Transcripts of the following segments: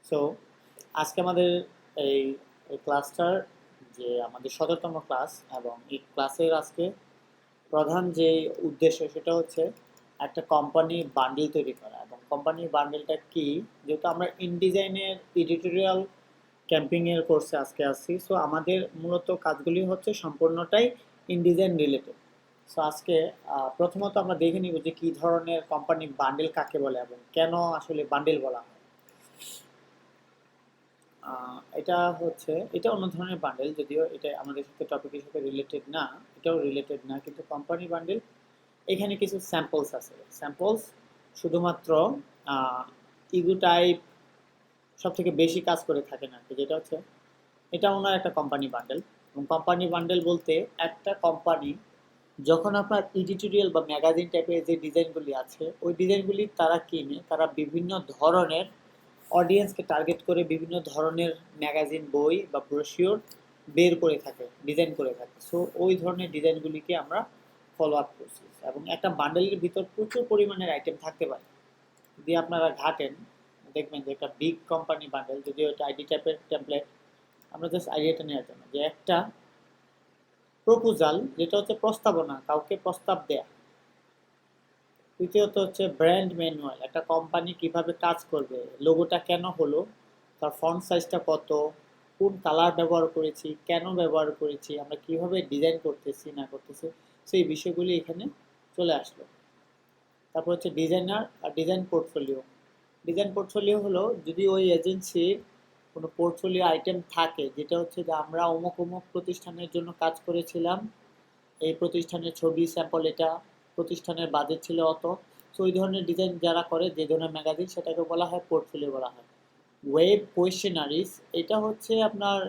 So আজকে আমাদের এই ক্লাসটার যে আমাদের ১৭তম ক্লাস, এবং এই ক্লাসের আজকে প্রধান যে উদ্দেশ্য সেটা হচ্ছে একটা কোম্পানি বান্ডেল তৈরি করা। এবং কোম্পানির বান্ডেলটা কি, যেহেতু আমরা ইনডিজাইনের এডিটোরিয়াল ক্যাম্পিংয়ের কোর্সে আজকে আসছি, সো আমাদের মূলত কাজগুলি হচ্ছে সম্পূর্ণটাই ইনডিজাইন রিলেটেড। সো আজকে প্রথমত আমরা দেখে নিব যে কী ধরনের কোম্পানি বান্ডেল কাকে বলে এবং কেন আসলে বান্ডেল বলা হয়। এটা অন্য ধরনের বান্ডেল, যদিও এটা আমাদের সাথে টপিকের সাথে রিলেটেড না, এটাও রিলেটেড না, কিন্তু কোম্পানি বান্ডেল এখানে কিছু স্যাম্পলস আছে। স্যাম্পলস শুধুমাত্র ইগু টাইপ সব থেকে বেশি কাজ করে থাকে না, যেটা হচ্ছে এটা ওনার একটা কোম্পানি বান্ডেল। এবং কোম্পানি বান্ডেল বলতে একটা কোম্পানি যখন আপনার এডিটোরিয়াল বা ম্যাগাজিন টাইপের যে ডিজাইনগুলি আছে ওই ডিজাইনগুলি তারা কিনে, তারা বিভিন্ন ধরনের অডিয়েন্সকে টার্গেট করে বিভিন্ন ধরনের ম্যাগাজিন, বই বা ব্রোশিওর বের করে থাকে, ডিজাইন করে থাকে। সো ওই ধরনের ডিজাইনগুলিকে আমরা ফলো আপ করছি। এবং একটা বান্ডেলের ভিতর প্রচুর পরিমাণের আইটেম থাকতে পারে। যদি আপনারা ঘাটেন দেখবেন যে একটা বিগ কোম্পানি বান্ডেল, যদিও এটা আইডি টাইপের টেমপ্লেট, আমরা জাস্ট আইডিয়াটা নেওয়ার জন্য, যে একটা প্রপোজাল, যেটা হচ্ছে প্রস্তাবনা, কাউকে প্রস্তাব দেয়া। তৃতীয়ত হচ্ছে ব্র্যান্ড ম্যানুয়াল, একটা কোম্পানি কিভাবে কাজ করবে, লোগোটা কেন হলো, তার ফন্ট সাইজটা কত, কোন কালার ব্যবহার করেছি, কেন ব্যবহার করেছি, আমরা কিভাবে ডিজাইন করতেছি না করতেছি, সেই বিষয়গুলি এখানে চলে আসলো। তারপর হচ্ছে ডিজাইনার আর ডিজাইন পোর্টফোলিও। ডিজাইন পোর্টফোলিও হলো যদি ওই এজেন্সির কোনো পোর্টফোলিও আইটেম থাকে, যেটা হচ্ছে যে আমরা অমুক অমুক প্রতিষ্ঠানের জন্য কাজ করেছিলাম, এই প্রতিষ্ঠানের ছবি স্যাম্পল এটা, প্রতিষ্ঠানের বাজেট ছিল অত। সো ওই ধরনের ডিজাইন যারা করে, যে ধরনের ম্যাগাজিন, সেটাকে বলা হয় পোর্টফোলিও বলা হয়। ওয়েব কোয়েশ্চেনারিজ, এটা হচ্ছে আপনার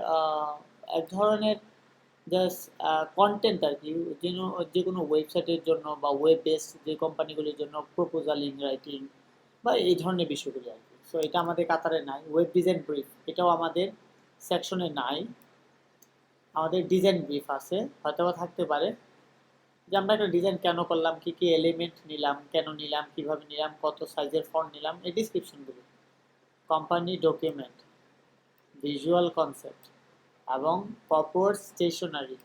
এক ধরনের জাস্ট কন্টেন্ট আর কি, যেন যে কোনো ওয়েবসাইটের জন্য বা ওয়েব বেসড যে কোম্পানিগুলির জন্য প্রপোজালিং রাইটিং বা এই ধরনের বিষয়গুলি আর কি। সো এটা আমাদের কাতারে নাই। ওয়েব ডিজাইন ব্রিফ, এটাও আমাদের সেকশনে নাই। আমাদের ডিজাইন ব্রিফ আছে, হয়তো বা থাকতে পারে, যে আমরা একটা ডিজাইন কেন করলাম, কি কি এলিমেন্ট নিলাম, কেন নিলাম, কিভাবে নিলাম, কত সাইজের ফন্ট নিলাম, এই ডিসক্রিপশনগুলো। কোম্পানি ডকুমেন্ট, ভিজুয়াল কনসেপ্ট এবং কর্পোরেট স্টেশনারি।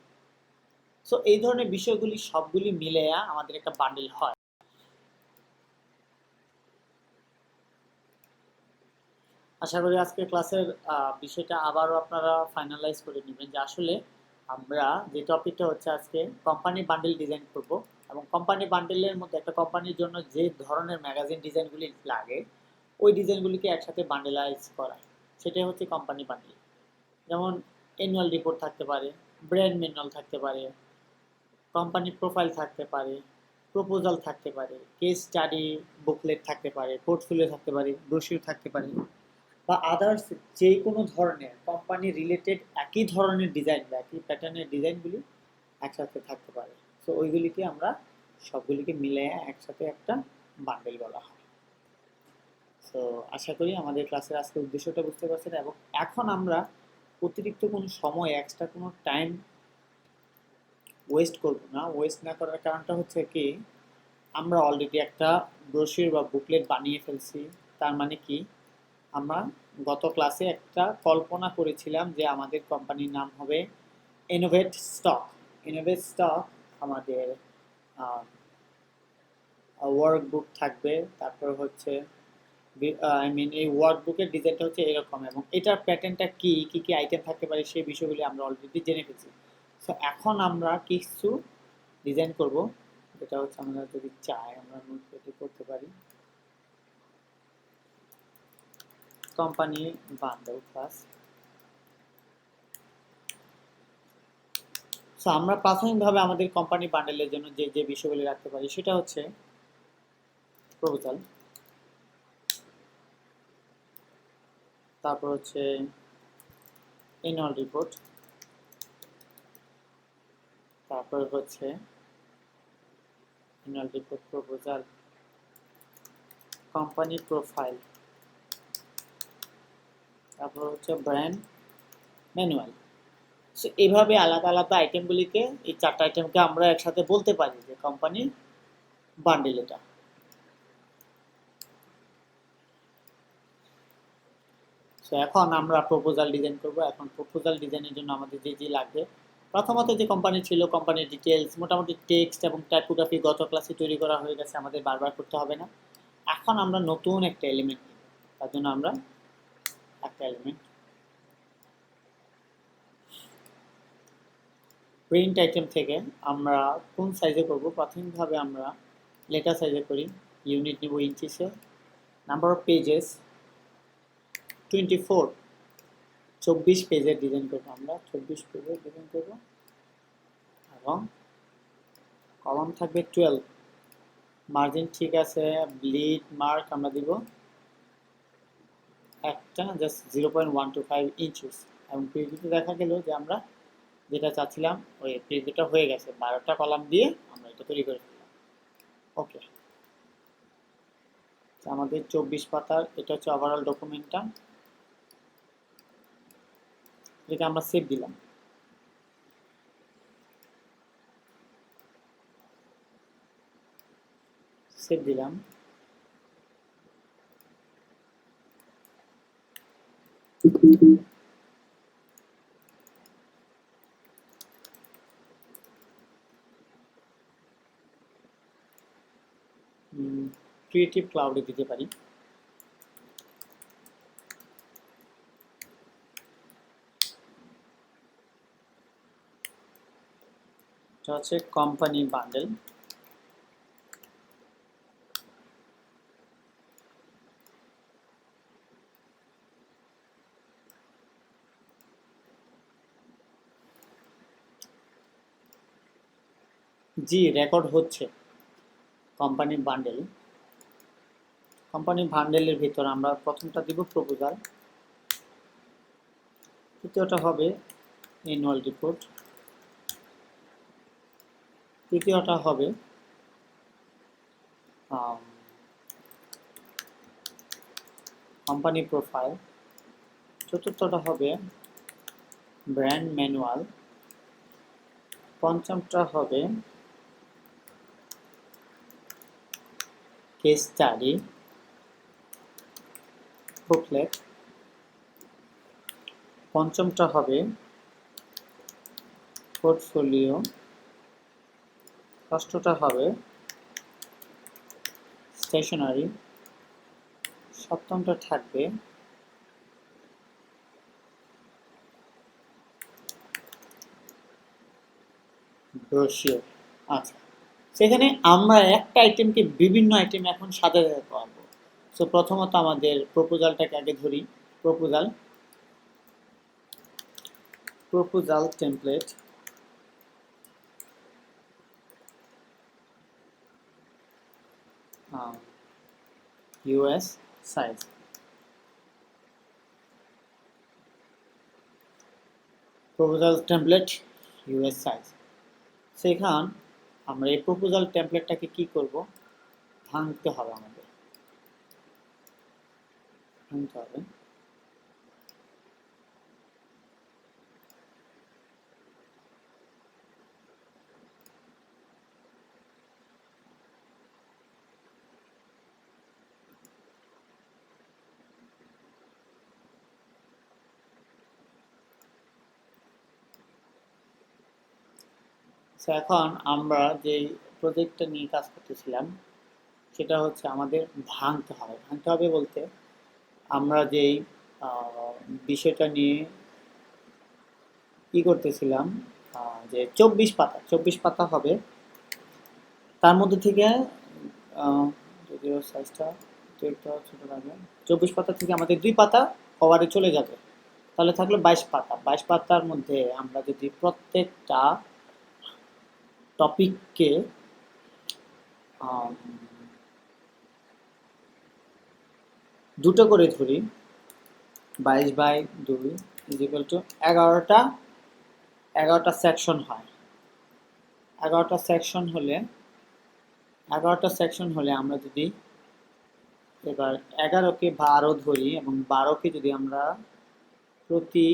সো এই ধরনের বিষয়গুলি সবগুলি মিলে আমাদের একটা বান্ডেল হয়। আশা করি আজকের ক্লাসের বিষয়টা আবারও আপনারা ফাইনালাইজ করে নেবেন, যে আসলে আমরা যে টপিকটা হচ্ছে আজকে কোম্পানি বান্ডেল ডিজাইন করব। এবং কোম্পানি বান্ডেলের মধ্যে একটা কোম্পানির জন্য যে ধরনের ম্যাগাজিন ডিজাইনগুলি লাগে ওই ডিজাইনগুলিকে একসাথে বান্ডেলাইজ করা, সেটাই হচ্ছে কোম্পানি বান্ডেল। যেমন অ্যানুয়াল রিপোর্ট থাকতে পারে, ব্র্যান্ড ম্যানুয়াল থাকতে পারে, কোম্পানি প্রোফাইল থাকতে পারে, প্রপোজাল থাকতে পারে, কেস স্টাডি বুকলেট থাকতে পারে, পোর্টফোলিও থাকতে পারে, ব্রোশিওর থাকতে পারে, বা আদার্স যে কোনো ধরনের কোম্পানি রিলেটেড একই ধরনের ডিজাইন বা একই প্যাটার্নের ডিজাইনগুলি একসাথে থাকতে পারে। সো ওইগুলিকে আমরা সবগুলিকে মিলে একসাথে একটা বান্ডেল বলা হয়। সো আশা করি আমাদের ক্লাসের আজকের উদ্দেশ্যটা বুঝতে পারছেন। এবং এখন আমরা অতিরিক্ত কোনো সময়, এক্সট্রা কোনো টাইম ওয়েস্ট করব না। ওয়েস্ট না করার কারণটা হচ্ছে কি, আমরা অলরেডি একটা ব্রোশিওর বা বুকলেট বানিয়ে ফেলছি। তার মানে কি, আমরা গত ক্লাসে একটা কল্পনা করেছিলাম যে আমাদের কোম্পানির নাম হবে ইনোভেট স্টক। ইনোভেট স্টক আমাদের ওয়ার্কবুক থাকবে, তারপর হচ্ছে এই ওয়ার্কবুকের ডিজাইনটা হচ্ছে এরকম, এবং এটার প্যাটার্নটা কি কি কি আইটেম থাকতে পারে সেই বিষয়গুলি আমরা অলরেডি জেনে ফেলছি। সো এখন আমরা কিছু ডিজাইন করব, যেটা হচ্ছে আমরা যদি চাই আমরা নোটপ্যাডে করতে পারি। Company bundle class. সো আমরা প্রাথমিকভাবে আমাদের কোম্পানি বান্ডেলের জন্য যে যে বিষয়গুলি রাখতে পারি সেটা হচ্ছে প্রপোজাল, তারপর হচ্ছে অ্যানুয়াল রিপোর্ট, তারপর হচ্ছে annual report, proposal, company profile, তারপর হচ্ছে ব্র্যান্ড ম্যানুয়াল। সো এইভাবে আলাদা আলাদা আইটেমগুলিকে, এই চারটা আইটেমকে আমরা একসাথে বলতে পারি যে কোম্পানি বান্ডেল এটা। সো এখন আমরা প্রপোজাল ডিজাইন করব। এখন প্রপোজাল ডিজাইনের জন্য আমাদের যে লাগবে, প্রথমত যে কোম্পানি ছিল, কোম্পানির ডিটেলস, মোটামুটি টেক্সট এবং টাইপোগ্রাফি গত ক্লাসে তৈরি করা হয়ে গেছে, আমাদের বারবার করতে হবে না। এখন আমরা নতুন একটা এলিমেন্ট নিব, তার জন্য আমরা একটা এলিমেন্ট প্রিন্ট আইটেম থেকে আমরা কোন সাইজে করব, প্রাথমিকভাবে আমরা লেটার সাইজে করি, ইউনিট নিব ইঞ্চিসে, নাম্বার অফ পেজেস 24, 24 পেজের ডিজাইন করবো, আমরা 24 পেজের ডিজাইন করব এবং কলাম থাকবে 12, মার্জিন ঠিক আছে, ব্লিড মার্ক আমরা দিব একটা জাস্ট 0.125 ইঞ্চিস, এবং প্রিভিউতে দেখা গেল যে আমরা যেটা চাচ্ছিলাম ওই প্রিভিউটা হয়ে গেছে, 12টা কলাম দিয়ে আমরা এটা তৈরি করে ফেললাম। ওকে, আমাদের 24 পাতার এটা হচ্ছে ওভারঅল ডকুমেন্টটা, এটা আমরা সেভ দিলাম। সেভ দিলাম। ক্রিয়েটিভ ক্লাউডে দিতে পারি। এটা হচ্ছে কোম্পানি বান্ডেল। জি, রেকর্ড হচ্ছে। কোম্পানি বান্ডেল, কোম্পানি বান্ডেলের ভিতর আমরা প্রথমটা দিব প্রপোজাল, দ্বিতীয়টা হবে অ্যানুয়াল রিপোর্ট, তৃতীয়টা হবে কোম্পানি প্রোফাইল, চতুর্থটা হবে ব্র্যান্ড ম্যানুয়াল, পঞ্চমটা হবে কেস স্টাডি বুকলেট, পঞ্চমটা হবে পোর্টফোলিও, ষষ্ঠটা হবে স্টেশনারি, সপ্তমটা থাকবে ব্রোশিওর। আচ্ছা, সেখানে আমরা একটা আইটেমকে বিভিন্ন আইটেম এখন সাজাতে পারবো। সো প্রথমত আমাদের প্রপোজালটাকে আগে ধরি। Proposal template, US size, proposal template US size. সেখান আমরা এই প্রপোজাল টেমপ্লেটটাকে কি করব, ভাঙতে হবে, আমাদের ভাঙতে হবে। এখন আমরা যে প্রজেক্টটা নিয়ে কাজ করতেছিলাম সেটা হচ্ছে আমাদের ভাঙতে হবে বলতে আমরা যেই বিষয়টা নিয়ে কি করতেছিলাম, যে 24 পাতা হবে, তার মধ্যে থেকে যদিও সাইজটা একটু ছোট লাগে, 24 পাতা থেকে আমাদের 2 পাতা কভারে চলে যাবে, তাহলে থাকলো 22 পাতা। 22 পাতার মধ্যে আমরা যদি প্রত্যেকটা টপিককে দুটো করে ধরি, 22/2 ইকুয়াল টু 11টা সেকশন হয়। 11টা সেকশন হলে আমরা যদি এবার 11কে 12 ধরি এবং 12কে যদি আমরা প্রতি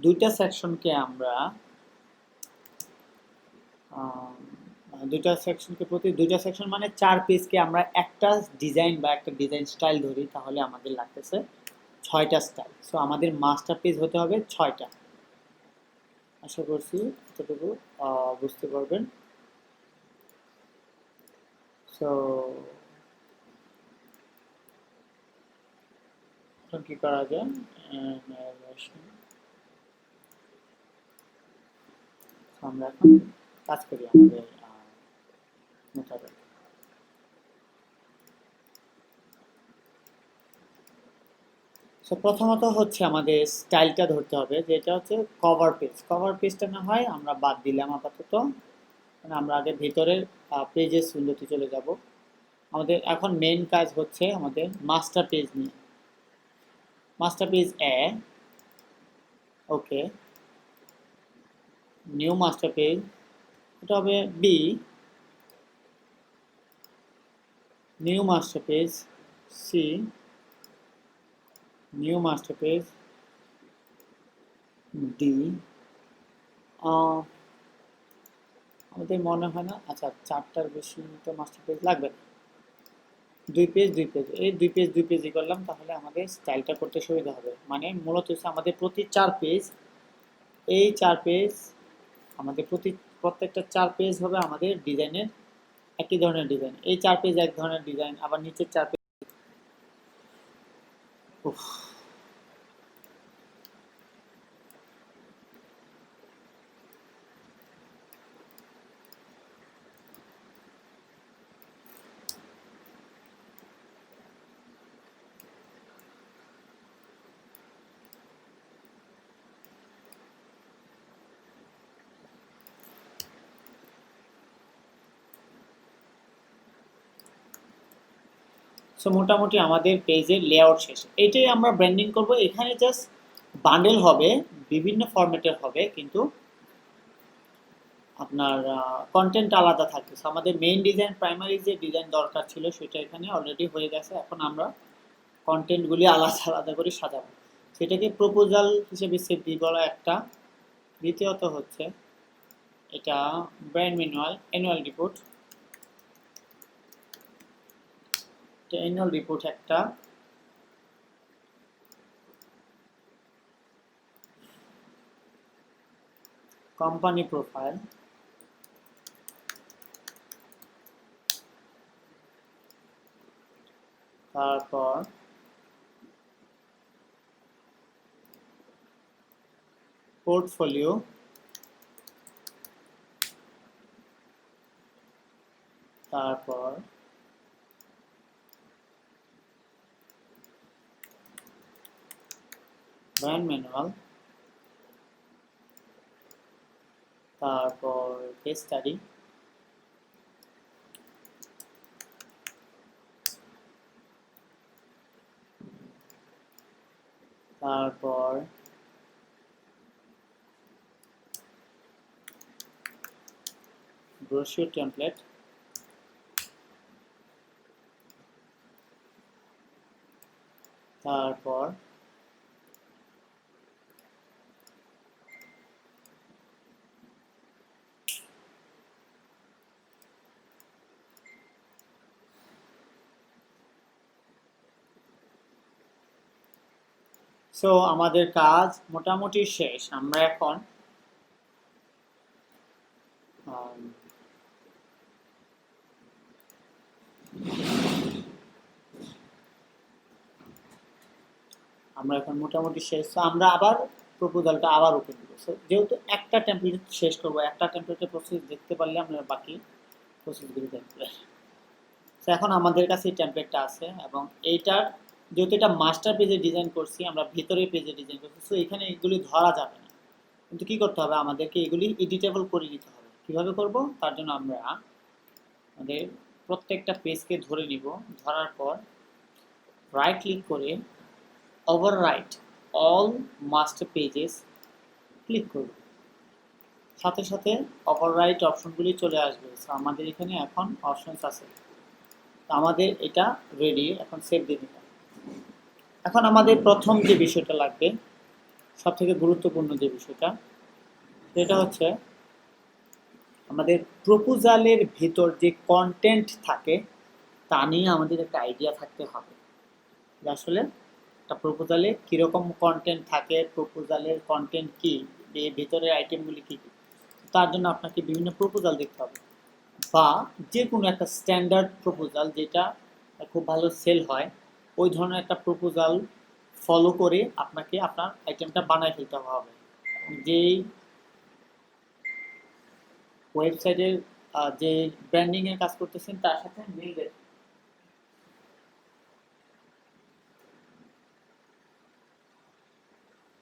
দুইটা সেকশনকে আমরা দুইটা সেকশনকে প্রতি দুইটা সেকশন মানে 4 পেজকে আমরা একটা ডিজাইন বা একটা ডিজাইন স্টাইল ধরি, তাহলে আমাদের লাগতেছে 6টা স্টাইল। সো আমাদের মাস্টার পেজ হতে হবে 6টা। আশা করছি এতটুকু বুঝতে পারবেন। সো এখন কি করা যায়, আমরা এখন কাজ করি আমাদের মোতাবেক। সো প্রথমত হচ্ছে আমাদের স্টাইলটা ধরতে হবে, যেটা হচ্ছে কভার পেজ। কভার পেজটা না হয় আমরা বাদ দিলাম আপাতত, মানে আমরা আগে ভিতরের পেজেস উইন্ডোতে চলে যাব। আমাদের এখন মেইন কাজ হচ্ছে আমাদের মাস্টার পেজ নিয়ে। Master page A, okay, new master page, এটা হবে B, new master page C, new master page D. আমাদের মনে হয় না, আচ্ছা 4টার বেশি তো মাস্টার পেজ লাগবে না, 2 পেজ 2 পেজ, এই 2 পেজ করলাম, তাহলে আমাদের স্টাইলটা করতে সুবিধা হবে। মানে মূলত হচ্ছে আমাদের প্রতি 4 পেজ, এই 4 পেজ আমাদের প্রত্যেকটা 4 পেজ হবে আমাদের ডিজাইনের একই ধরনের ডিজাইন। এই 4 পেজ এক ধরনের ডিজাইন, আবার নিচের 4 পেজ। সো মোটামুটি আমাদের পেজের লেআউট শেষ। এইটাই আমরা ব্র্যান্ডিং করব। এখানে জাস্ট বান্ডেল হবে, বিভিন্ন ফরম্যাটের হবে, কিন্তু আপনার কন্টেন্ট আলাদা থাকবে। সো আমাদের মেইন ডিজাইন, প্রাইমারি যে ডিজাইন দরকার ছিল সেটা এখানে অলরেডি হয়ে গেছে। এখন আমরা কন্টেন্টগুলি আলাদা আলাদা করে সাজাবো। সেটাকে প্রপোজাল হিসেবে সেভ দিব একটা। দ্বিতীয়ত হচ্ছে এটা brand manual, annual report, annual report একটা, কোম্পানি প্রোফাইল, তারপর পোর্টফোলিও, তারপর ব্র্যান্ড ম্যানুয়াল, তারপর কেস স্টাডি, তারপর ব্রোশিওর টেমপ্লেট, তারপর সো আমাদের কাজ মোটামুটি শেষ। আমরা এখন মোটামুটি শেষ। সো আমরা আবার প্রপোজালটা আবার ওপেন দেবো। সো যেহেতু একটা টেমপ্লেট শেষ করবো, একটা টেমপ্লেটের প্রসেস দেখতে পারলে আমরা বাকি প্রসেসগুলি দেখতে পারি। সো এখন আমাদের কাছে এই টেমপ্লেটটা আছে, এবং এইটার যেহেতু এটা মাস্টার পেজে ডিজাইন করছি, আমরা ভিতরের পেজে ডিজাইন করছি, সো এখানে এগুলি ধরা যাবে না। কিন্তু কি করতে হবে, আমাদেরকে এগুলি এডিটেবল করে দিতে হবে। কিভাবে করব, তার জন্য আমরা আমাদের প্রত্যেকটা পেজকে ধরে নিব, ধরার পর রাইট ক্লিক করে overwrite all master pages click করব। সাথে সাথে ওভাররাইট অপশনগুলি চলে আসবে। সো আমাদের এখানে এখন অপশনস আছে, আমাদের এটা রেডি। এখন সেভ দিয়ে দিলাম। এখন আমাদের প্রথম যে বিষয়টা লাগবে, সব থেকে গুরুত্বপূর্ণ যে বিষয়টা, সেটা হচ্ছে আমাদের প্রপোজালের ভিতর যে কন্টেন্ট থাকে তা নিয়ে আমাদের একটা আইডিয়া থাকতে হবে যে আসলে একটা প্রপোজালে কীরকম কন্টেন্ট থাকে, প্রপোজালের কন্টেন্ট কী, এর ভিতরের আইটেমগুলি কী কী। তার জন্য আপনাকে বিভিন্ন প্রপোজাল দেখতে হবে, বা যে কোনো একটা স্ট্যান্ডার্ড প্রপোজাল যেটা খুব ভালো সেল হয় ওই ধরনের একটা প্রপোজাল ফলো করে আপনাকে আপনার আইটেমটা বানায় ফেলতে হবে। যেই ওয়েবসাইটের যে ব্র্যান্ডিংয়ের কাজ করতেছেন তার সাথে মিলবে।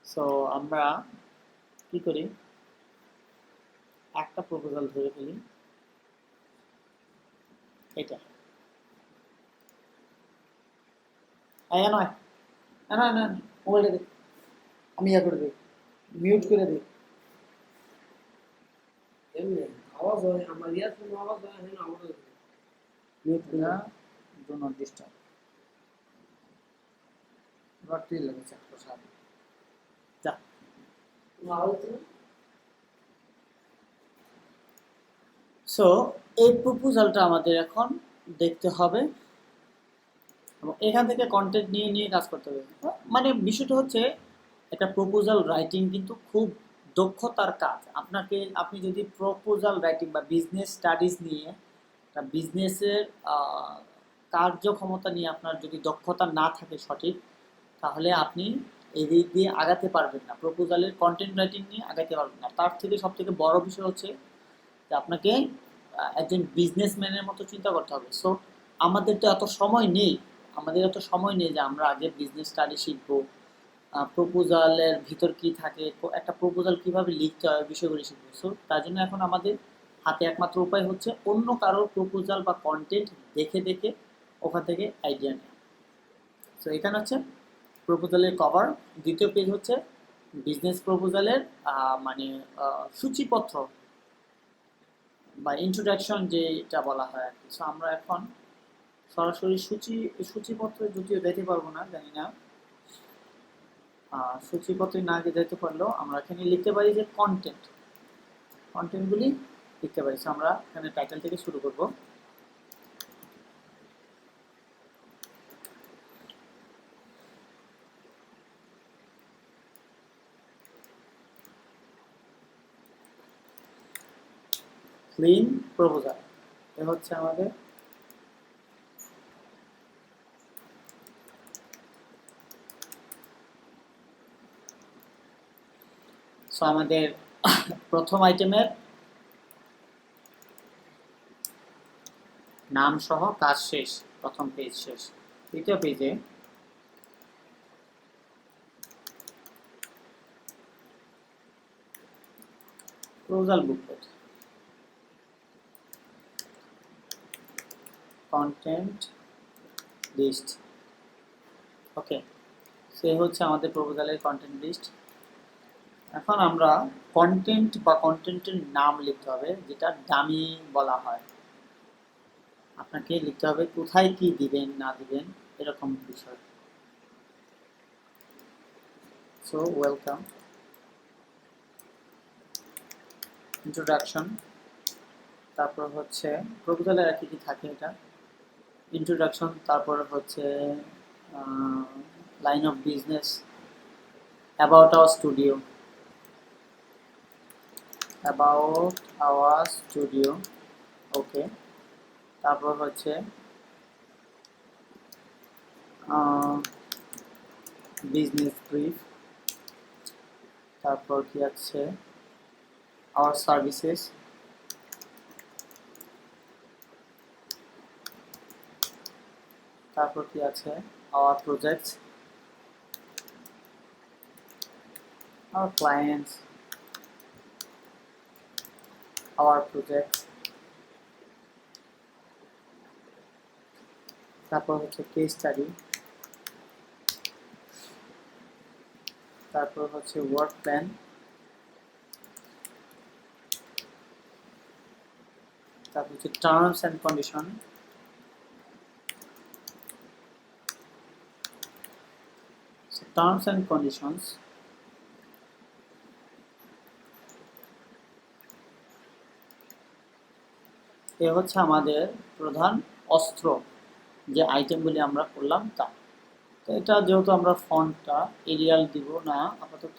সো আমরা কি করি, একটা প্রপোজাল ধরে ফেলি, এটা নয় না না, মোবাইলটা দেখ, আমি ইয়া করে দিই, মিউট করে দিই। এমনি আওয়াজ হয়, আমার ইয়ারফোন আওয়াজ হয়, হ্যাঁ আওয়াজ হয়। মিউট করে ডু নট ডিস্টার্ব। বাড়তি লেগেছে প্রসাদ যা। সো এই প্রপোজালটা আমাদের এখন দেখতে হবে এবং এখান থেকে কন্টেন্ট নিয়ে নিয়ে কাজ করতে হবে। মানে বিষয়টা হচ্ছে একটা প্রপোজাল রাইটিং কিন্তু খুব দক্ষতার কাজ। আপনি যদি প্রপোজাল রাইটিং বা বিজনেস স্টাডিজ নিয়ে একটা বিজনেসের কার্যক্ষমতা নিয়ে আপনার যদি দক্ষতা না থাকে সঠিক, তাহলে আপনি এই দিক দিয়ে আগাতে পারবেন না, প্রপোজালের কন্টেন্ট রাইটিং নিয়ে আগাতে পারবেন না। তার থেকে সবথেকে বড় বিষয় হচ্ছে যে আপনাকে একজন বিজনেসম্যানের মতো চিন্তা করতে হবে। সো আমাদের তো এত সময় নেই, যে আমরা আগে বিজনেস স্টাডি শিখবো, প্রপোজালের ভিতর কি থাকে, একটা প্রপোজাল কিভাবে লিখতে হয়, বিষয়গুলি শিখবো। সো তার জন্য এখন আমাদের হাতে একমাত্র উপায় হচ্ছে অন্য কারোর প্রপোজাল বা কন্টেন্ট দেখে দেখে ওখান থেকে আইডিয়া নেওয়া। সো এখানে হচ্ছে প্রপোজালের কভার, দ্বিতীয় পেজ হচ্ছে বিজনেস প্রপোজালের মানে সূচিপত্র বা ইন্ট্রোডাকশন যেটা বলা হয় আর কি। সো আমরা এখন সরাসরি সূচিপত্র যদিও দিতে পারবো না, জানি না সূচিপত্রে না যেতে পারলেও আমরা এখানে লিখতে পারি যে কন্টেন্টগুলি লিখতে পারি। সো আমরা এখানে টাইটেল থেকে শুরু করব। ক্লিন প্রপোজাল, এ হচ্ছে আমাদের সো আমাদের প্রথম আইটেমের নাম সহ কাজ শেষ, প্রথম পেজ শেষ। দ্বিতীয় পেজে প্রপোজাল বুকলেট, কন্টেন্ট লিস্ট। ওকে, সে হচ্ছে আমাদের প্রপোজালের কন্টেন্ট লিস্ট। এখন আমরা কন্টেন্ট বা কন্টেন্টের নাম লিখতে হবে, যেটা ডামি বলা হয়। আপনাকে লিখতে হবে কোথায় কি দিবেন না দিবেন এরকম বিষয়। সো ওয়েলকাম, ইন্ট্রোডাকশন, তারপর হচ্ছে প্রপোজালে আর কি কি থাকে, এটা ইন্ট্রোডাকশন, তারপর হচ্ছে line of business, about our studio, okay. তারপর হচ্ছে বিজনেস ব্রিফ, তারপর কি আছে আওয়ার সার্ভিসেস, তারপর কি আছে our projects, our clients, our projects, তারপর হচ্ছে কেস স্টাডি, তারপর হচ্ছে ওয়ার্ক প্ল্যান, তারপর হচ্ছে terms and condition, terms and conditions, এ হচ্ছে আমাদের প্রধান অস্ত্র, যে আইটেমগুলি আমরা করলাম তা। তো এটা যেহেতু আমরা ফন্টটা এরিয়াল দিব না, আপাতত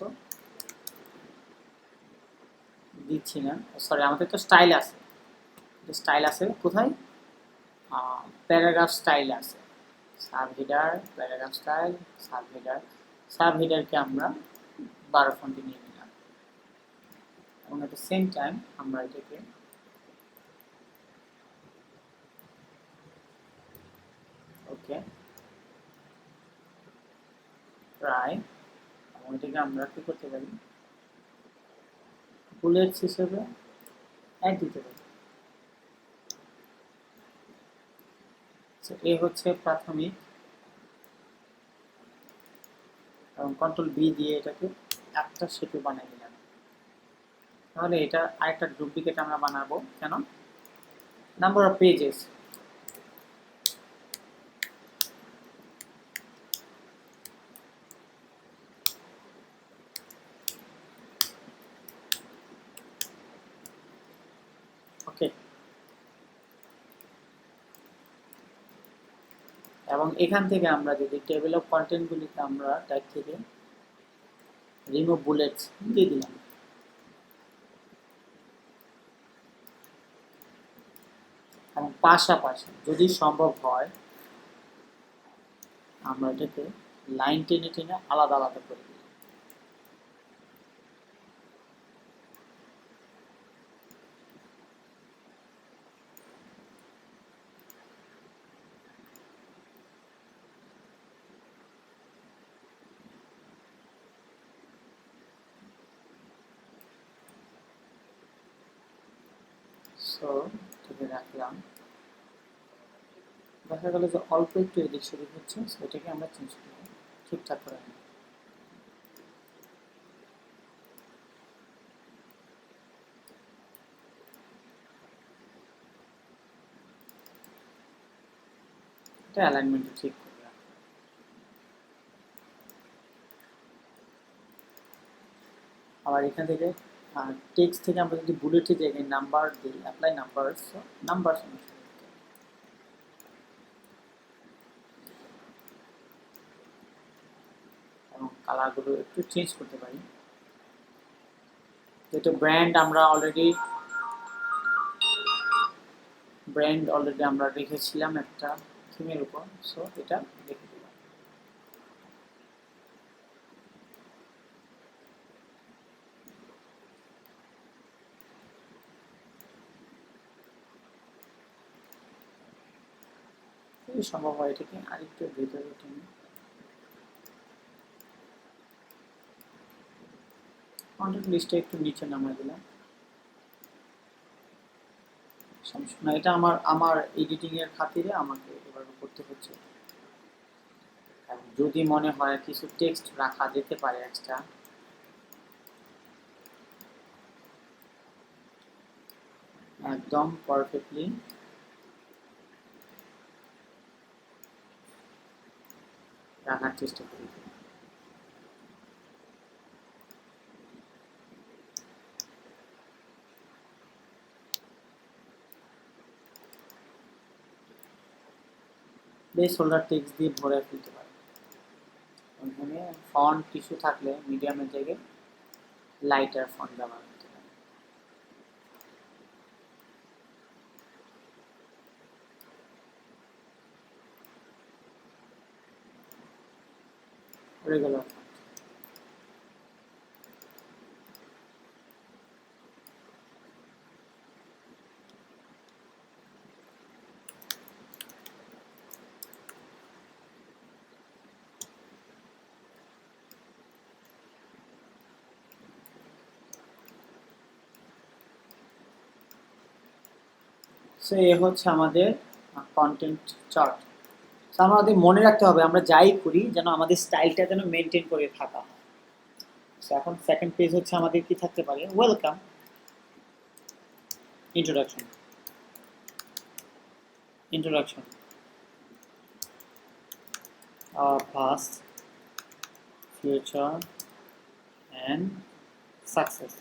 দিচ্ছি না। সরি, আমাদের তো স্টাইল আছে, স্টাইল আছে কোথায়? প্যারাগ্রাফ স্টাইল আছে, sub header, paragraph style, sub header. Sub হেডারকে আমরা 12 ফন্টে নিয়ে নিলাম, এবং এট দ্য সেম টাইম আমরা এটাকে ওকে প্রায়, এবং এটাকে আমরা কি করতে পারি, বুলেটস হিসেবে অ্যাড দিতে পারি। এ হচ্ছে প্রাথমিক, এবং কন্ট্রোল বি দিয়ে এটাকে একটা সেতু বানিয়ে দিলাম। তাহলে এটা আরেকটা ডুপ্লিকেট আমরা বানাবো, কেন? নাম্বার অফ পেজেস, ওকে। এবং এখান থেকে আমরা যদি টেবিল অফ কন্টেন্টগুলিতে আমরা ট্যাগ থেকে রিমুভ বুলেটস দিয়ে দিলাম, এবং পাশাপাশি যদি সম্ভব হয় আমরা এটাকে লাইন টেনে টেনে আলাদা আলাদা করে দিই। সো এটাকে রাখলাম, দেখা গেল যে অল্প একটু এদিক সেদিক হচ্ছে, সেটাকে আমরা চেঞ্জ করব, ঠিকঠাক করে নেব। এটা অ্যালাইনমেন্ট ঠিক করে রাখবো। আবার এখান থেকে টেক্সট থেকে আমরা যদি বুলেটের জায়গায় নাম্বার দিই, অ্যাপ্লাই নাম্বার, নাম্বার এবং কালারগুলো একটু চেঞ্জ করতে পারি। যেহেতু ব্র্যান্ড অলরেডি আমরা রেখেছিলাম একটা থিমের উপর, সো এটা রেখে দিলাম। যদি সম্ভব হয় এটাকে আরেকটু ভেতরে টেনে কন্টেন্ট লিস্টে একটু নিচে নামিয়ে দিলাম, সমস্যা না। এটা আমার এডিটিং এর খাতিরে আমাকে এভাবে করতে হচ্ছে। যদি মনে হয় কিছু টেক্সট রাখা যেতে পারে এক্সট্রা, একদম পারফেক্টলি রাখার চেষ্টা করি। প্লেস হোল্ডার টেক্সট দিয়ে ভরে ফেলতে পারি। এখানে ফন্ট কিছু থাকলে মিডিয়ামের জায়গায় লাইটার ফন্ট ব্যবহার করতে পারি। রেগুলার সো এ হচ্ছে আমাদের কন্টেন্ট চার্ট। আমাদের মনে রাখতে হবে আমরা যাই করি যেন আমাদের স্টাইলটা যেন মেনটেন করে থাকা হয়। এখন সেকেন্ড পেজ হচ্ছে আমাদের কি থাকতে পারে, welcome, introduction, past, future and success।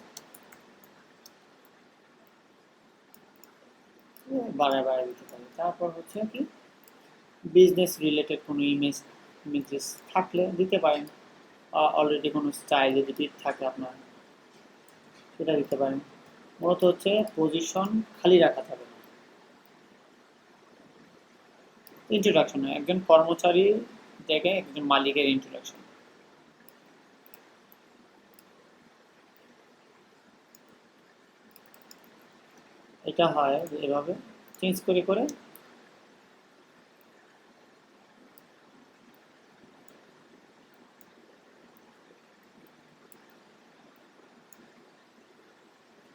বাড়ায় বাড়ায় দিতে পারি। তারপর হচ্ছে কি বিজনেস রিলেটেড কোনো ইমেজেস থাকলে দিতে পারেন। অলরেডি কোনো স্টাইল যদি থাকে আপনার সেটা দিতে পারেন। মূলত হচ্ছে পজিশন খালি রাখা যাবে না। ইন্ট্রোডাকশন একজন কর্মচারী জায়গায় একজন মালিকের ইন্ট্রোডাকশন। এটা হয় এভাবে চেঞ্জ করে করে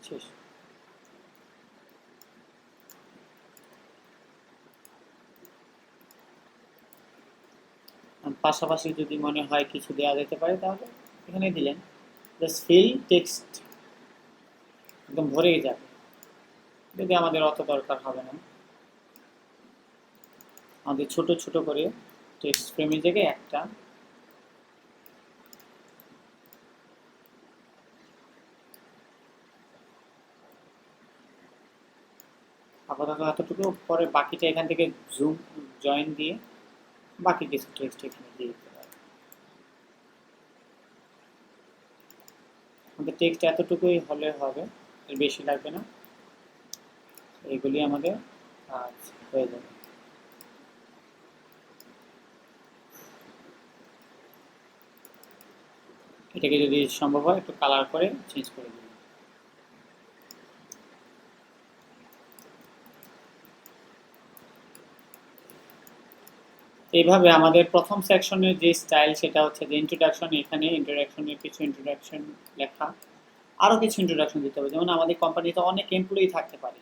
শেষ। আর পাশাপাশি যদি মনে হয় কিছু দেওয়া যেতে পারে তাহলে এখানে দিলেন। জাস্ট ফিল টেক্সট একদম ভরেই যাবে, যদি আমাদের অত দরকার হবে না। আমাদের ছোট ছোট করে টেক্সট ফ্রেমের জায়গায় একটা আপাতত এতটুকু, পরে বাকিটা এখান থেকে জুম জয়েন দিয়ে বাকি কিছু টেক্সট এখানে দিয়ে দিতে পারি। আমাদের টেক্সট এতটুকুই হলে হবে, এর বেশি লাগবে না। এগুলি আমাদের কাজ হয়ে যাবে। এটাকে যদি সম্ভব হয় একটু কালার করে চেঞ্জ করে দিন। এইভাবে আমাদের প্রথম সেকশনের যে স্টাইল সেটা হচ্ছে যে ইন্ট্রোডাকশন। এখানে ইন্ট্রোডাকশনের কিছু ইন্ট্রোডাকশন লেখা, আরও কিছু ইন্ট্রোডাকশন দিতে হবে। যেমন আমাদের কোম্পানিতে অনেক এমপ্লয়ি থাকতে পারে,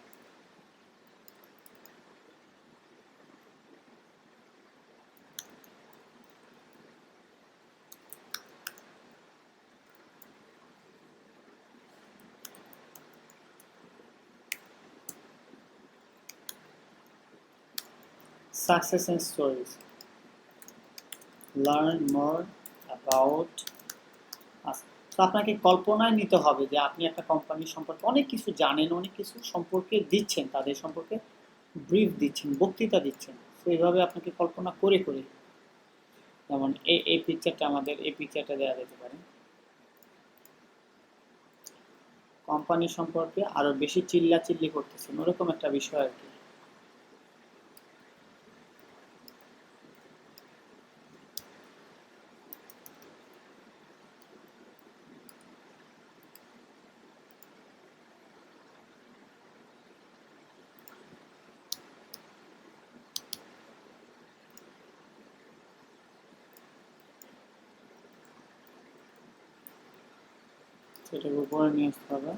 success and stories, learn more about us. তো আপনাকে কল্পনায় নিতে হবে যে আপনি একটা কোম্পানি সম্পর্কে অনেক কিছু জানেন, অনেক কিছু সম্পর্কে দিচ্ছেন, তাদের সম্পর্কে ব্রিফ দিচ্ছেন, বক্তৃতা দিচ্ছেন। তো এইভাবে আপনাকে কল্পনা করে করে, যেমন এই পিকচারটা, আমাদের এই পিকচারটা দেওয়া যেতে পারে। কোম্পানি সম্পর্কে আরো বেশি চিল্লাচিল্লি করতেছেন, ওরকম একটা বিষয় আর কি। সেটাকে উপরে নিয়ে আসতে হবে।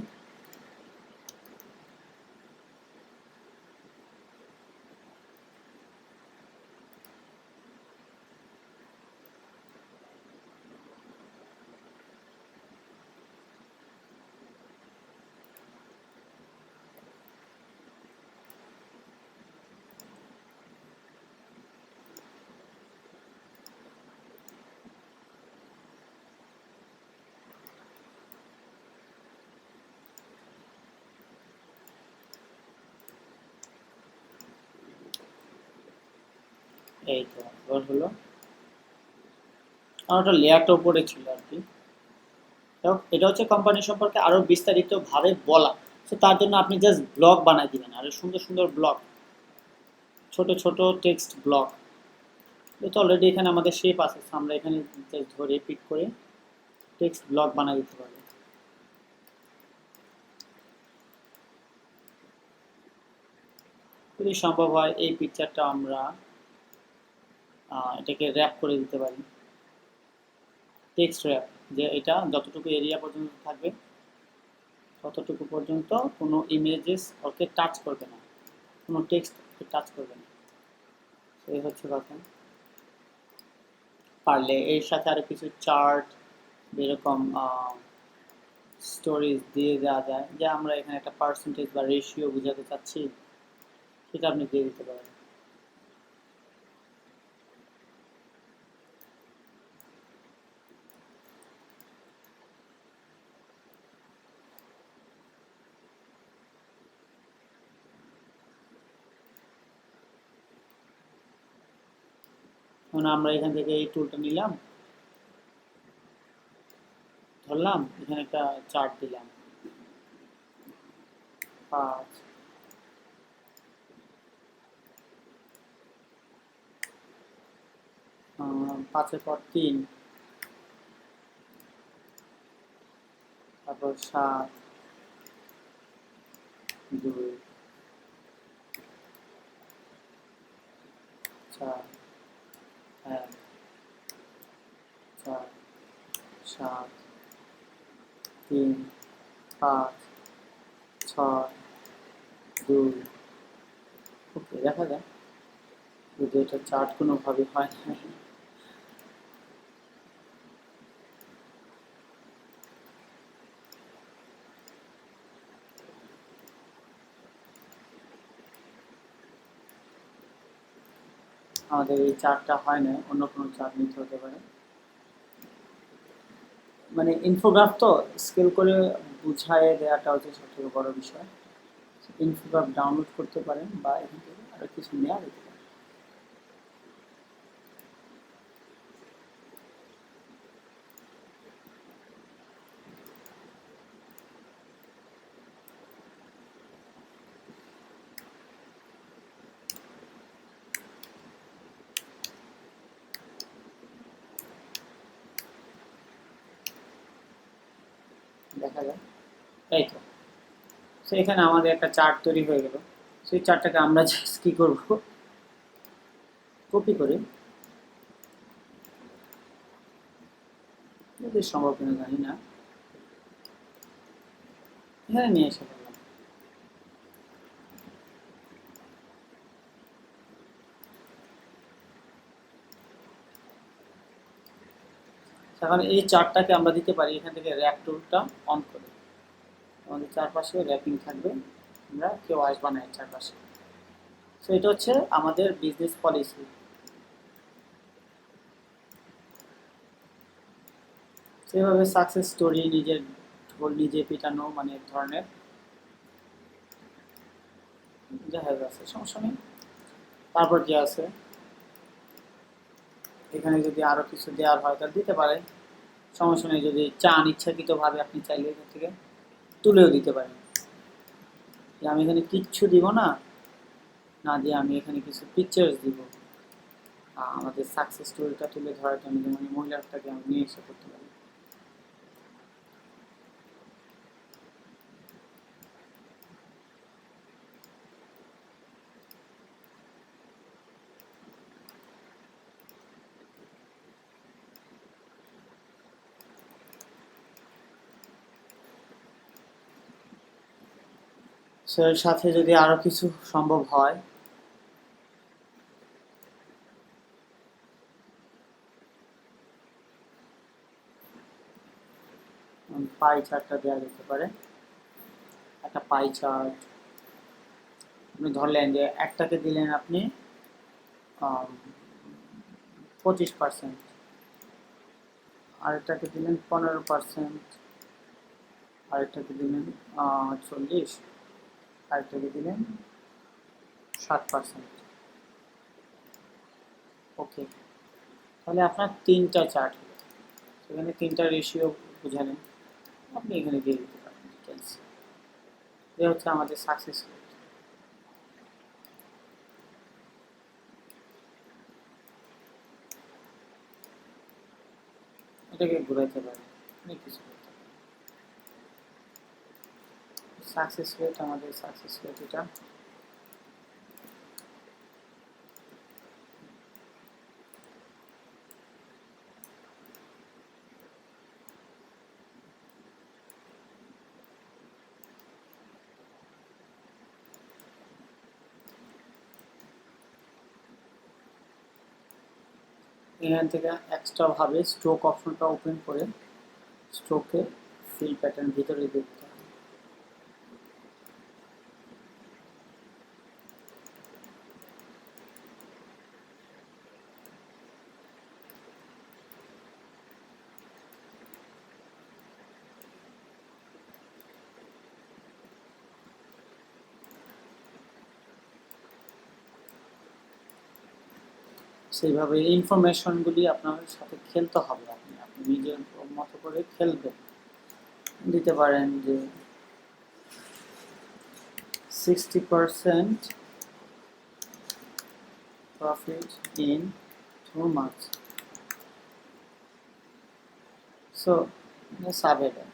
এই তো এবার হলো, আমার ওটা লেয়ারটা উপরে ছিল আর কি। এটা হচ্ছে কোম্পানি সম্পর্কে আরো বিস্তারিত ভাবে বলা। তো তার জন্য আপনি জাস্ট ব্লগ বানাই দিবেন, আরো সুন্দর সুন্দর ব্লগ, ছোট ছোট টেক্সট ব্লগ। তো অলরেডি এখানে আমাদের শেপ আছে, আমরা এখানে জাস্ট ধরে পিক করে টেক্সট ব্লগ বানাই দিতে পারি। যদি সম্ভব হয় এই পিকচারটা আমরা এটাকে র্যাপ করে দিতে পারি, টেক্সট র্যাপ, যে এটা যতটুকু এরিয়া পর্যন্ত থাকবে ততটুকু পর্যন্ত কোনো ইমেজেস ওকে টাচ করবে না, কোনো টেক্সট ওকে টাচ করবে না। এই হচ্ছে কথা। পারলে এর সাথে আরও কিছু চার্ট এরকম স্টোরিজ দিয়ে দেওয়া যায়, যে আমরা এখানে একটা পার্সেন্টেজ বা রেশিও বোঝাতে চাচ্ছি, সেটা আপনি দিয়ে দিতে পারেন। আমরা এখান থেকে এই টুলটা নিলাম, ধরলাম, এখানে একটা চার্ট দিলাম 5, 5-এর পর 3, তারপর 7, 2, 4, 1, 4, 7, 3, 5, 6, 2। ওকে, দেখা যাক যদি এটা চার্ট কোনোভাবে হয় না। আমাদের এই চার্টটা হয় না, অন্য কোনো চার্ট নিতে হতে পারে। মানে ইনফোগ্রাফ তো স্কেল করে বুঝায় দেওয়াটা হচ্ছে সবথেকে বড় বিষয়। ইনফোগ্রাফ ডাউনলোড করতে পারেন বা এখান থেকে আরো কিছু নেওয়া যেতে পারে। দেখা যায়, এই তো। সো এখানে আমাদের একটা চার্ট তৈরি হয়ে গেল। সেই চার্টটাকে আমরা জাস্ট কি করব, কপি করে, যদি সম্ভব কিনা জানি না, এখানে নিয়ে এসে ফেললাম। এখন এই চার্টটাকে আমরা দিতে পারি এখান থেকে র্যাপ টুলটা অন করে। আমাদের চারপাশে র্যাপিং থাকবে, আমরা কেউ আসবে না এর চারপাশে। সো এটা হচ্ছে আমাদের বিজনেস পলিসি। সেভাবে সাকসেস স্টোরি, নিজের ঢোল নিজে পিটানো, মানে এক ধরনের দেখা যাচ্ছে, সমস্যা নেই। তারপর কি আছে, এখানে যদি আরো কিছু দেওয়ার হয় তাহলে দিতে পারে, সমস্যা নেই। যদি চান ইচ্ছাকৃতভাবে আপনি চাইলে এখান থেকে তুলেও দিতে পারেন। যে আমি এখানে কিচ্ছু দিব না, না দিয়ে আমি এখানে কিছু পিকচার্স দিব আমাদের সাকসেস স্টোরিটা তুলে ধরার জন্য, যেমন এই মহিলাটাকে আমি নিয়ে এসে করতে পারি। এর সাথে যদি আরো কিছু সম্ভব হয়, পাই চার্টটা দেওয়া যেতে পারে। একটা পাই চার্ট আপনি ধরলেন যে একটাকে দিলেন আপনি 25%, আরেকটাকে দিলেন 15%, আরেকটাকে দিলেন 40, আরেকটাকে দিলেন 7%। ওকে, তাহলে আপনার 3টা চার্ট হলো। সেখানে 3টা রেশিও বুঝালেন, আপনি এখানে দিয়ে দিতে পারেন ডিটেলস। এ হচ্ছে আমাদের সাকসেস রেট। এটাকে ঘুরাইতে পারেন, অনেক কিছু করতে পারেন। সাকসেস রেট, আমাদের সাকসেস রেট এটা। এখান থেকে এক্সট্রা ভাবে স্ট্রোক অপশনটা ওপেন করে স্ট্রোকে ফিল প্যাটার্ন ভিতরে দেখতে হবে। সেইভাবে ইনফরমেশনগুলি আপনার সাথে খেলতে হবে, আপনি আপনি নিজের মতো করে খেলবেন। দিতে পারেন যে 60% profit in 2 months. So sabe এটা।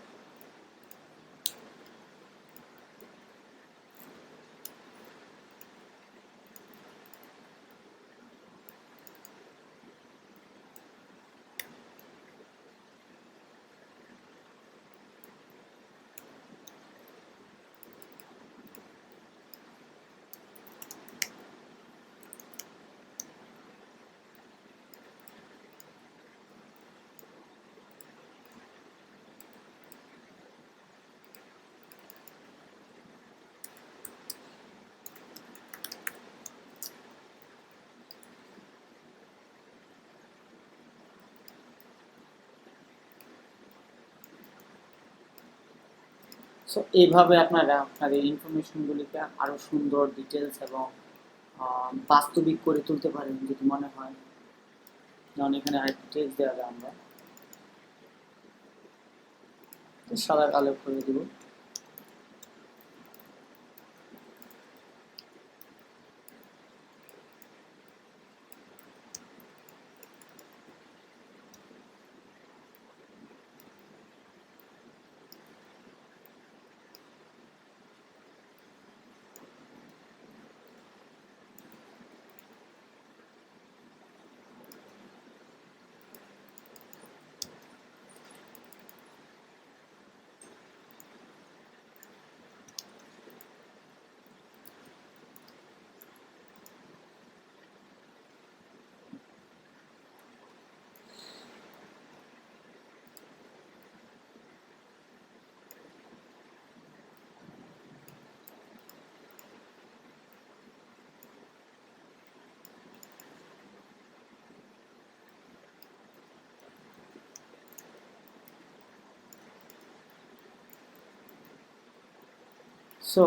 সো এইভাবে আপনারা আপনার এই ইনফরমেশনগুলিকে আরো সুন্দর ডিটেলস এবং বাস্তবিক করে তুলতে পারেন যদি মনে হয়। যেমন এখানে আরেকটা টেক্সট দেওয়া যায়, আমরা সাদা কালো করে দিব। সো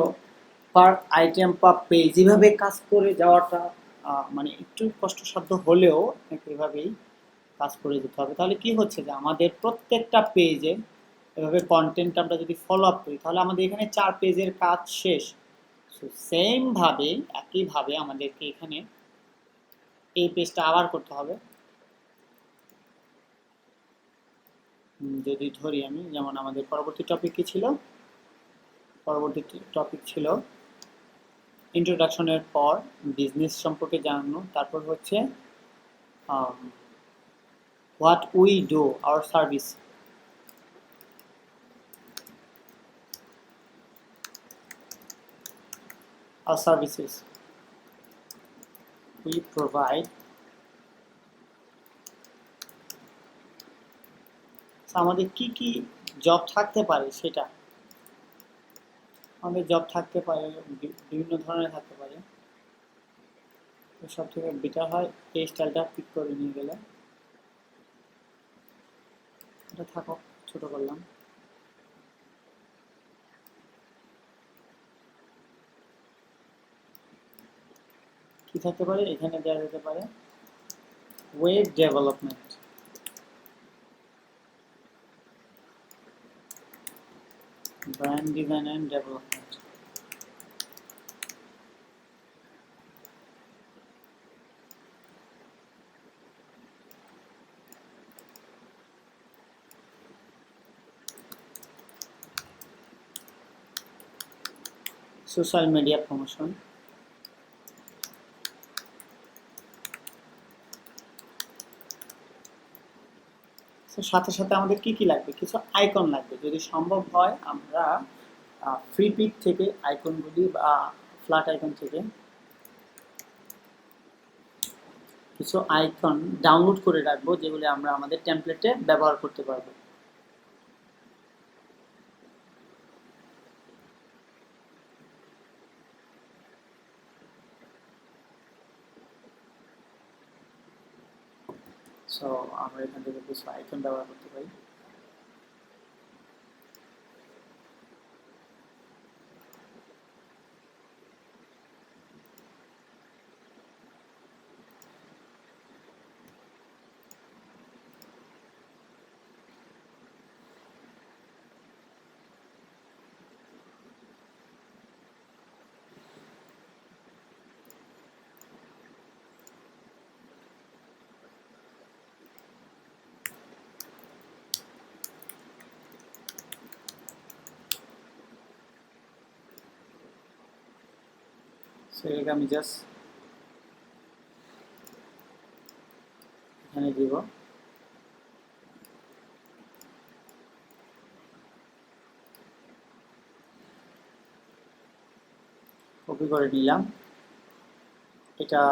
পার আইটেম পার পেজ এভাবে কাজ করে যাওয়াটা মানে একটু কষ্টসাধ্য হলেও আপনাকে এভাবেই কাজ করে যেতে হবে। তাহলে কি হচ্ছে যে আমাদের প্রত্যেকটা পেজে এভাবে কন্টেন্ট আমরা যদি ফলো আপ করি তাহলে আমাদের এখানে 4 পেজের কাজ শেষ। সো সেম ভাবে একইভাবে আমাদেরকে এখানে এই পেজটা আবার করতে হবে। যদি ধরি আমি, যেমন আমাদের পরবর্তী টপিক কি ছিল, পরবর্তী টপিক ছিল ইন্ট্রোডাকশনের পর বিজনেস সম্পর্কে জানানো, তারপর হচ্ছে what we do our service, our services we provide. আমাদের কি কি জব থাকতে পারে সেটা, আমাদের জব থাকতে পারে বিভিন্ন ধরনের থাকতে পারে। সব থেকে বেটার হয় এই স্টাইলটা পিক করে নিয়ে গেলে। এটা থাকো, ছোট করলাম। কি থাকতে পারে এখানে দেওয়া যেতে পারে web development, brand design and development. Social media promotion. তো সাথে সাথে আমাদের কি কি লাগবে, কিছু আইকন লাগবে। যদি সম্ভব হয় আমরা ফ্রি পিক থেকে আইকনগুলি বা ফ্ল্যাট আইকন থেকে কিছু আইকন ডাউনলোড করে রাখবো, যেগুলি আমরা আমাদের টেমপ্লেটে ব্যবহার করতে পারবো। সো আমরা এখান থেকে কিছু আইকন ব্যবহার করতে পারি। সেটাকে আমি জাস্ট এখানে দিব, কপি করে নিলাম। এটা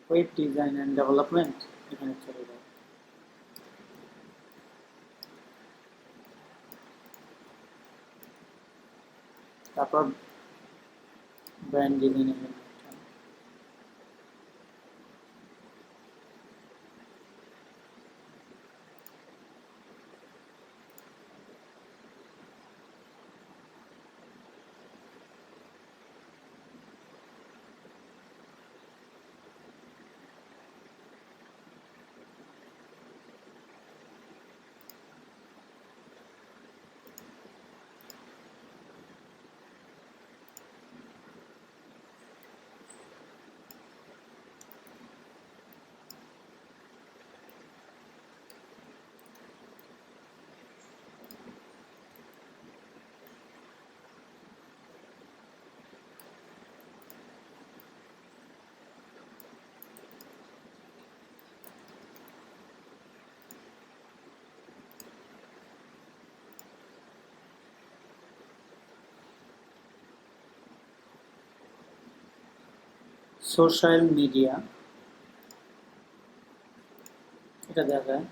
ওয়েব ডিজাইন অ্যান্ড ডেভেলপমেন্ট, এখানে চলে যায়। তারপর ব্র্যান্ড ডিজাইন, সোশ্যাল মিডিয়া, এটা দেখায়।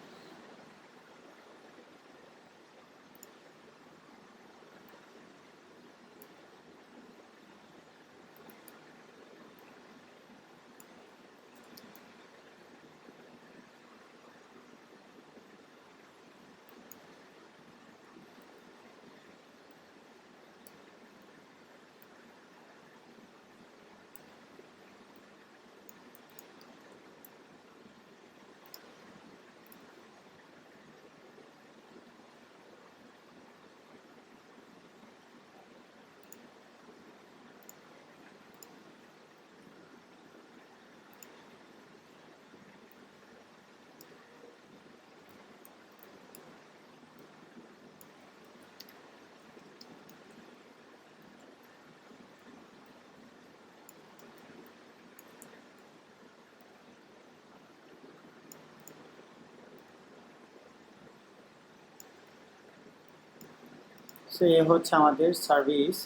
সো এ হচ্ছে আমাদের সার্ভিস।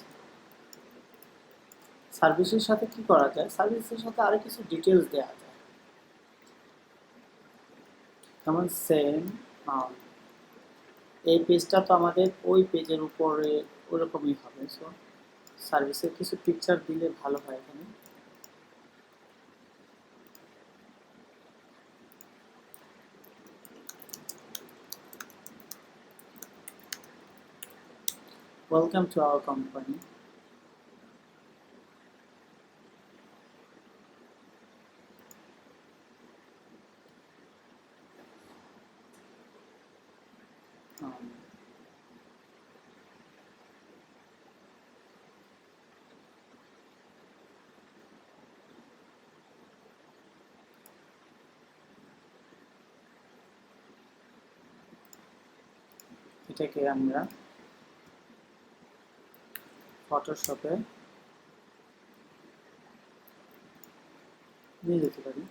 সার্ভিসের সাথে কি করা যায়, সার্ভিসের সাথে আরো কিছু ডিটেলস দেওয়া যায়, যেমন সেম এই পেজটা তো আমাদের ওই পেজের উপরে ওরকমই হবে। সো সার্ভিসের কিছু পিকচার দিলে ভালো হয় এখানে। Welcome to our company. এটাকে আমরা ফটোশপে নিয়ে যেতে পারি।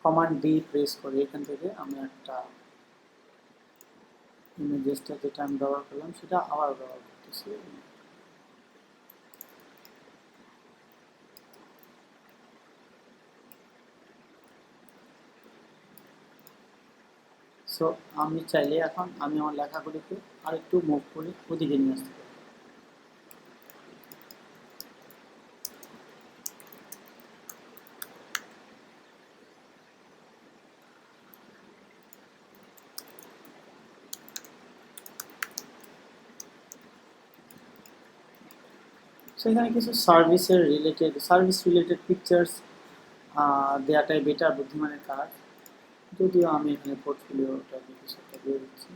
কমান্ড ডি প্রেস করে এখান থেকে আমি একটা ইমেজেসটা যেটা আমি ব্যবহার করলাম সেটা আবার ব্যবহার করতেছি। সো আমি চাইলে এখন আমি আমার লেখাগুলিকে আরেকটু মুভ করে ওদিকে নিয়ে আসতে পারি। সো এখানে কিছু সার্ভিস রিলেটেড পিকচার্স দেওয়াটাই বেটার, বুদ্ধিমানের কাজ। যদিও আমি এখানে পোর্টফোলিওটা কিছু একটা দিয়ে দিচ্ছি।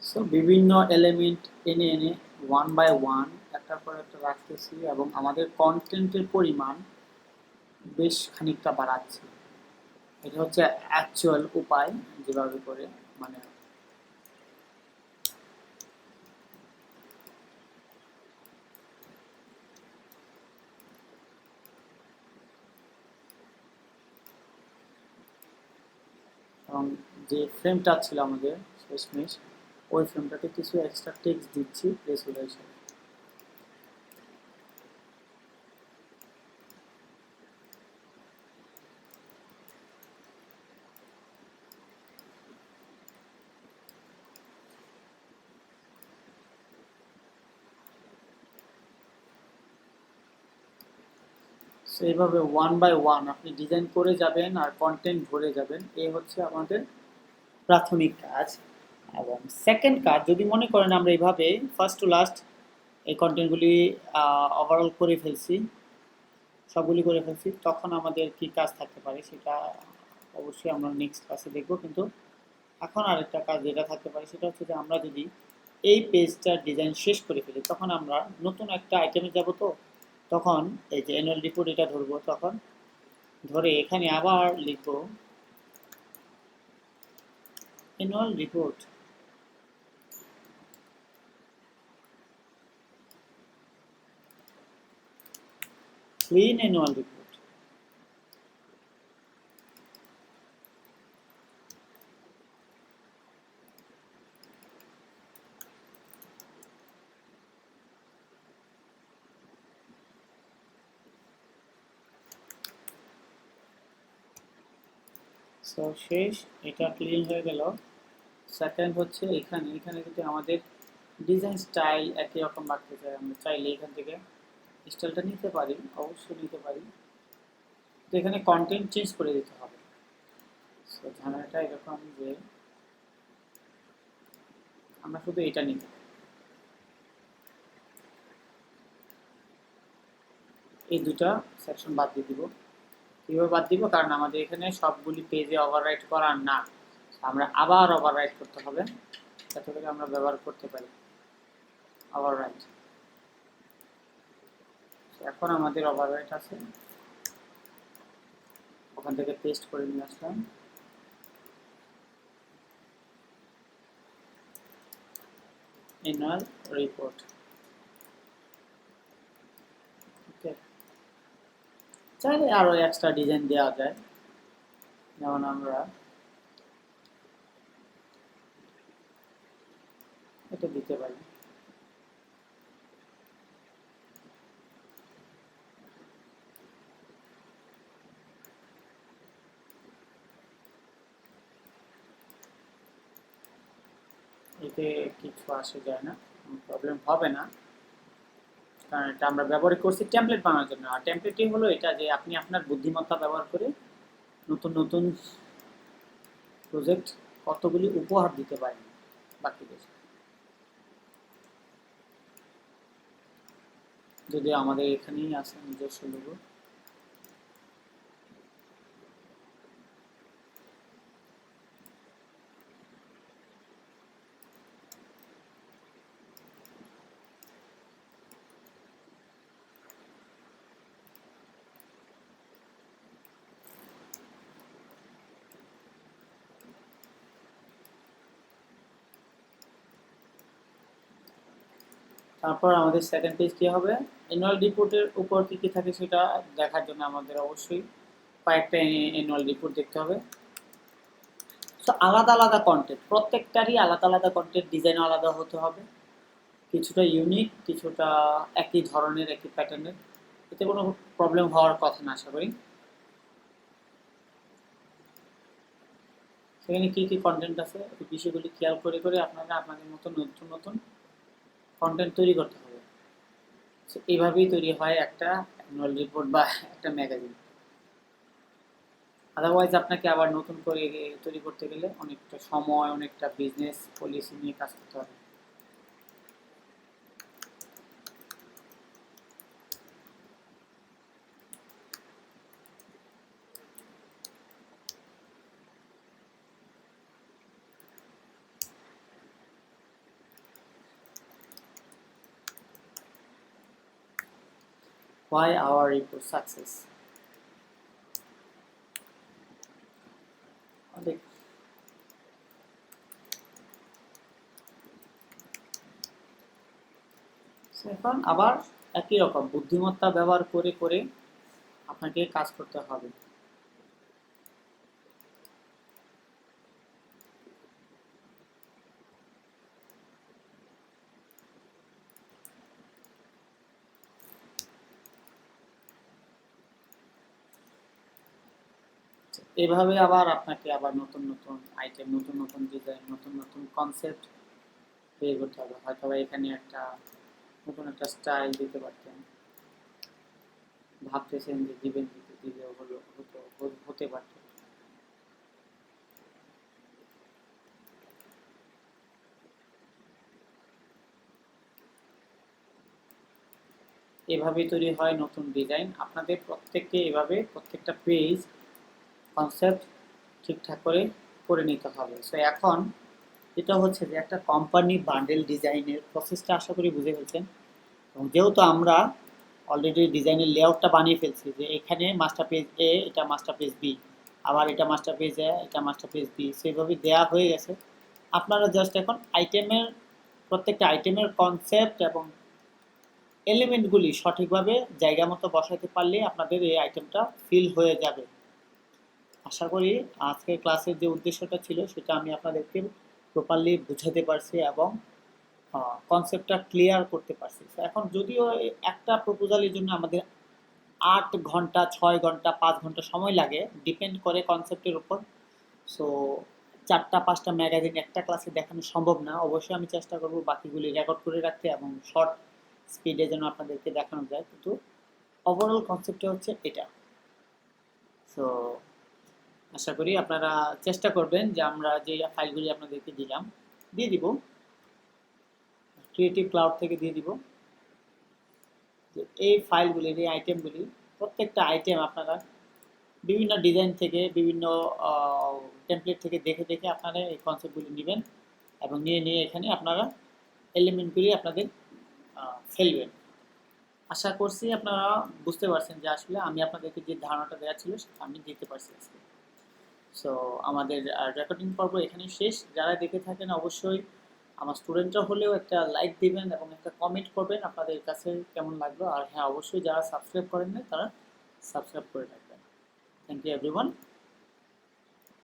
সো বিভিন্ন এলিমেন্ট এনে এনে ওয়ান বাই ওয়ান একটার পর একটা রাখতেছি এবং আমাদের কন্টেন্টের পরিমাণ বেশ খানিকটা বাড়াচ্ছি। এটা হচ্ছে অ্যাকচুয়াল উপায় যেভাবে করে মানে এবং যে ফ্রেমটা ছিল আমাদের শেষমেশ ওই ফ্রেমটাতে কিছু এক্সট্রা টেক্সট দিচ্ছি প্লেসহোল্ডার হিসেবে। সো এইভাবে ওয়ান বাই ওয়ান আপনি ডিজাইন করে যাবেন আর কন্টেন্ট ভরে যাবেন। এই হচ্ছে আমাদের প্রাথমিক কাজ। এবং সেকেন্ড কাজ, যদি মনে করেন আমরা এইভাবে ফার্স্ট টু লাস্ট এই কন্টেন্টগুলি ওভারঅল করে ফেলছি, সবগুলি করে ফেলছি, তখন আমাদের কি কাজ থাকতে পারে সেটা অবশ্যই আমরা নেক্সট ক্লাসে দেখব। কিন্তু এখন আরেকটা কাজ যেটা থাকতে পারে সেটা হচ্ছে যে আমরা যদি এই পেজটার ডিজাইন শেষ করে ফেলি তখন আমরা নতুন একটা আইটেমে যাব। তো তখন এই যে অ্যানুয়াল রিপোর্ট এটা ধরবো, তখন ধরে এখানে আবার লিখব annual report. Clean annual report. So শেষ, এটা ক্লিন হয়ে গেল। সেকেন্ড হচ্ছে এখানে এখানে যদি আমাদের ডিজাইন স্টাইল একই রকম রাখতে চাই, আমরা চাইলে এখান থেকে স্টাইলটা নিতে পারি, অবশ্যই নিতে পারি। তো এখানে কন্টেন্ট চেঞ্জ করে দিতে হবে। সো ঝামেলাটা এরকম যে আমরা শুধু এটা নিতে পারি, এই দুটা সেকশন বাদ দিয়ে দিব। কীভাবে বাদ দিব? কারণ আমাদের এখানে সবগুলি পেজে ওভাররাইট করার না, আমরা আবার ওভাররাইট করতে হবে যাতে করে আমরা ব্যবহার করতে পারি ওভাররাইট। এখন আমাদের ওভাররাইট আছে, ওখান থেকে পেস্ট করে নিয়ে আসলাম। Annual report. ওকে, চাইলে আরও এক্সট্রা ডিজাইন দেওয়া যায়, যেমন আমরা এটা দিতে পারি। এতে কিছু আসে যায় না, প্রবলেম হবে না, কারণ এটা আমরা ব্যবহার করছি টেমপ্লেট বানানোর জন্য। আর টেমপ্লেটই হলো এটা যে আপনি আপনার বুদ্ধিমত্তা ব্যবহার করে নতুন নতুন প্রজেক্ট কতগুলি উপহার দিতে পারেন বাকিদের। যদি আমাদের এখানেই আছে নিজস্ব লোগো, তারপর আমাদের সেকেন্ড পেজ কি হবে, অ্যানুয়াল রিপোর্টের উপর কি কি থাকে সেটা দেখার জন্য আমাদের অবশ্যই কয়েকটা অ্যানুয়াল রিপোর্ট দেখতে হবে। সো আলাদা আলাদা কন্টেন্ট, প্রত্যেকটারই আলাদা আলাদা কন্টেন্ট, ডিজাইন আলাদা হতে হবে, কিছুটা ইউনিক, কিছুটা একই ধরনের, একই প্যাটার্নের। এতে কোনো প্রবলেম হওয়ার কথা না আশা করি। সেখানে কি কি কন্টেন্ট আছে এই বিষয়গুলি খেয়াল করে করে আপনারা আপনাদের মতো নতুন নতুন কন্টেন্ট তৈরি করতে হবে। সো এইভাবেই তৈরি হয় একটা অ্যানুয়াল রিপোর্ট বা একটা ম্যাগাজিন। আদারওয়াইজ আপনাকে আবার নতুন করে তৈরি করতে গেলে অনেকটা সময়, অনেকটা বিজনেস পলিসি নিয়ে কাজ করতে হবে। Why our report success? অনেক এখন আবার একই রকম বুদ্ধিমত্তা ব্যবহার করে করে আপনাকে কাজ করতে হবে। এভাবে আবার আপনাকে আবার নতুন নতুন আইটেম, নতুন নতুন ডিজাইন, নতুন নতুন কনসেপ্ট বের করতে হবে। হয়তো এখানে একটা নতুন একটা স্টাইল দিতে পারতেন, ভাবতেছেন যে দিবেন, দিলেও হতে পারত। এভাবেই তৈরি হয় নতুন ডিজাইন। আপনাদের প্রত্যেককে এভাবে প্রত্যেকটা পেজ কনসেপ্ট ঠিকঠাক করে করে নিতে হবে। সো এখন এটা হচ্ছে যে একটা কোম্পানি বান্ডেল ডিজাইনের প্রসেসটা আশা করি বুঝে ফেলছেন। এবং যেহেতু আমরা অলরেডি ডিজাইনের লেআউটটা বানিয়ে ফেলছি যে এখানে মাস্টার পেজ এ, এটা মাস্টার পেজ বি, আবার এটা মাস্টার পেজ এ, এটা মাস্টার পেজ বি, সেভাবে দেওয়া হয়ে গেছে। আপনারা জাস্ট এখন আইটেমের, প্রত্যেকটা আইটেমের কনসেপ্ট এবং এলিমেন্টগুলি সঠিকভাবে জায়গা মতো বসাতে পারলে আপনাদের এই আইটেমটা ফিল হয়ে যাবে। আশা করি আজকের ক্লাসের যে উদ্দেশ্যটা ছিল সেটা আমি আপনাদেরকে প্রপারলি বুঝাতে পারছি এবং কনসেপ্টটা ক্লিয়ার করতে পারছি। এখন যদিও একটা প্রপোজালের জন্য আমাদের 8 ঘন্টা, 6 ঘন্টা, 5 ঘন্টা সময় লাগে, ডিপেন্ড করে কনসেপ্টের উপর। সো 4টা 5টা ম্যাগাজিন একটা ক্লাসে দেখানো সম্ভব না। অবশ্যই আমি চেষ্টা করব বাকিগুলি রেকর্ড করে রাখতে এবং শর্ট স্পিডে যেন আপনাদেরকে দেখানো যায়, কিন্তু ওভারঅল কনসেপ্টটা হচ্ছে এটা। সো আশা করি আপনারা চেষ্টা করবেন যে আমরা যে ফাইলগুলি আপনাদেরকে দিয়ে দিব, ক্রিয়েটিভ ক্লাউড থেকে দিয়ে দিব, যে এই ফাইলগুলির, এই আইটেমগুলি, প্রত্যেকটা আইটেম আপনারা বিভিন্ন ডিজাইন থেকে, বিভিন্ন টেমপ্লেট থেকে দেখে দেখে আপনারা এই কনসেপ্টগুলি নেবেন এবং নিয়ে এখানে আপনারা এলিমেন্টগুলি আপনাদের ফেলবেন। আশা করছি আপনারা বুঝতে পারছেন যে আসলে আমি আপনাদেরকে যে ধারণাটা দেওয়া ছিল সেটা আমি দিতে পারছি আজকে। সো আমাদের রেকর্ডিং পর্ব এখানেই শেষ। যারা দেখে থাকেন অবশ্যই আমার স্টুডেন্টরা হলেও একটা লাইক দিবেন এবং একটা কমেন্ট করবেন আপনাদের কাছে কেমন লাগলো। আর হ্যাঁ, অবশ্যই যারা সাবস্ক্রাইব করেন না তারা সাবস্ক্রাইব করে রাখবেন। Thank you everyone.